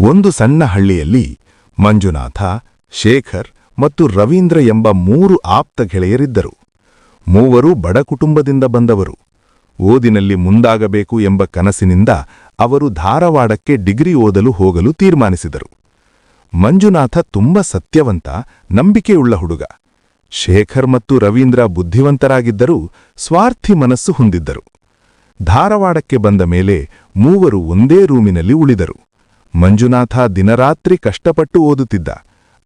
ಒಂದು ಸಣ್ಣ ಹಳ್ಳಿಯಲ್ಲಿ ಮಂಜುನಾಥ, ಶೇಖರ್ ಮತ್ತು ರವೀಂದ್ರ ಎಂಬ 3 ಆಪ್ತ ಗೆಳೆಯರಿದ್ದರು. ಮೂವರೂ ಬಡ ಕುಟುಂಬದಿಂದ ಬಂದವರು. ಓದಿನಲ್ಲಿ ಮುಂದಾಗಬೇಕು ಎಂಬ ಕನಸಿನಿಂದ ಅವರು ಧಾರವಾಡಕ್ಕೆ ಡಿಗ್ರಿ ಓದಲು ಹೋಗಲು ತೀರ್ಮಾನಿಸಿದರು. ಮಂಜುನಾಥ ತುಂಬ ಸತ್ಯವಂತ, ನಂಬಿಕೆಯುಳ್ಳ ಹುಡುಗ. ಶೇಖರ್ ಮತ್ತು ರವೀಂದ್ರ ಬುದ್ಧಿವಂತರಾಗಿದ್ದರೂ ಸ್ವಾರ್ಥಿ ಮನಸ್ಸು ಹೊಂದಿದ್ದರು. ಧಾರವಾಡಕ್ಕೆ ಬಂದ ಮೇಲೆ ಮೂವರು ಒಂದೇ ರೂಮಿನಲ್ಲಿ ಉಳಿದರು. ಮಂಜುನಾಥ ದಿನರಾತ್ರಿ ಕಷ್ಟಪಟ್ಟು ಓದುತ್ತಿದ್ದ.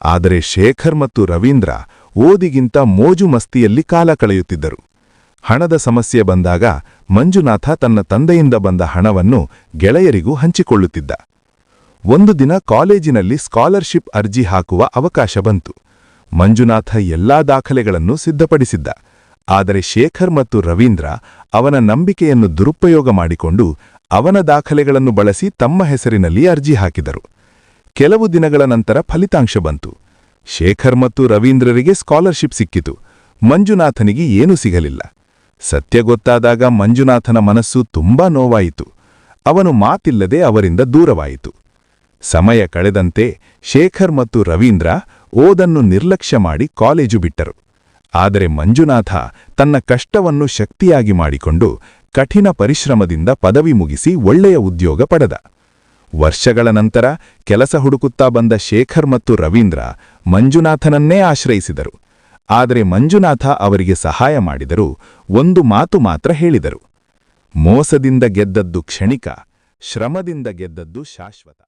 ಆದರೆ ಶೇಖರ್ ಮತ್ತು ರವೀಂದ್ರ ಓದಿಗಿಂತ ಮೋಜು ಮಸ್ತಿಯಲ್ಲಿ ಕಾಲ ಕಳೆಯುತ್ತಿದ್ದರು. ಹಣದ ಸಮಸ್ಯೆ ಬಂದಾಗ ಮಂಜುನಾಥ ತನ್ನ ತಂದೆಯಿಂದ ಬಂದ ಹಣವನ್ನು ಗೆಳೆಯರಿಗೂ ಹಂಚಿಕೊಳ್ಳುತ್ತಿದ್ದ. ಒಂದು ದಿನ ಕಾಲೇಜಿನಲ್ಲಿ ಸ್ಕಾಲರ್ಶಿಪ್ ಅರ್ಜಿ ಹಾಕುವ ಅವಕಾಶ ಬಂತು. ಮಂಜುನಾಥ ಎಲ್ಲಾ ದಾಖಲೆಗಳನ್ನು ಸಿದ್ಧಪಡಿಸಿದ್ದ. ಆದರೆ ಶೇಖರ್ ಮತ್ತು ರವೀಂದ್ರ ಅವನ ನಂಬಿಕೆಯನ್ನು ದುರುಪಯೋಗ ಮಾಡಿಕೊಂಡು ಅವನ ದಾಖಲೆಗಳನ್ನು ಬಳಸಿ ತಮ್ಮ ಹೆಸರಿನಲ್ಲಿ ಅರ್ಜಿ ಹಾಕಿದರು. ಕೆಲವು ದಿನಗಳ ನಂತರ ಫಲಿತಾಂಶ ಬಂತು. ಶೇಖರ್ ಮತ್ತು ರವೀಂದ್ರರಿಗೆ ಸ್ಕಾಲರ್ಶಿಪ್ ಸಿಕ್ಕಿತು. ಮಂಜುನಾಥನಿಗೆ ಏನೂ ಸಿಗಲಿಲ್ಲ. ಸತ್ಯ ಗೊತ್ತಾದಾಗ ಮಂಜುನಾಥನ ಮನಸ್ಸು ತುಂಬಾ ನೋವಾಯಿತು. ಅವನು ಮಾತಿಲ್ಲದೆ ಅವರಿಂದ ದೂರವಾಯಿತು. ಸಮಯ ಕಳೆದಂತೆ ಶೇಖರ್ ಮತ್ತು ರವೀಂದ್ರ ಓದನ್ನು ನಿರ್ಲಕ್ಷ್ಯ ಮಾಡಿ ಕಾಲೇಜು ಬಿಟ್ಟರು. ಆದರೆ ಮಂಜುನಾಥ ತನ್ನ ಕಷ್ಟವನ್ನು ಶಕ್ತಿಯಾಗಿ ಮಾಡಿಕೊಂಡು ಕಠಿಣ ಪರಿಶ್ರಮದಿಂದ ಪದವಿ ಮುಗಿಸಿ ಒಳ್ಳೆಯ ಉದ್ಯೋಗ ಪಡೆದ. ವರ್ಷಗಳ ನಂತರ ಕೆಲಸ ಹುಡುಕುತ್ತಾ ಬಂದ ಶೇಖರ್ ಮತ್ತು ರವೀಂದ್ರ ಮಂಜುನಾಥನನ್ನೇ ಆಶ್ರಯಿಸಿದರು. ಆದರೆ ಮಂಜುನಾಥ ಅವರಿಗೆ ಸಹಾಯ ಮಾಡಿದರೂ ಒಂದು ಮಾತು ಮಾತ್ರ ಹೇಳಿದರು: ಮೋಸದಿಂದ ಗೆದ್ದದ್ದು ಕ್ಷಣಿಕ, ಶ್ರಮದಿಂದ ಗೆದ್ದದ್ದು ಶಾಶ್ವತ.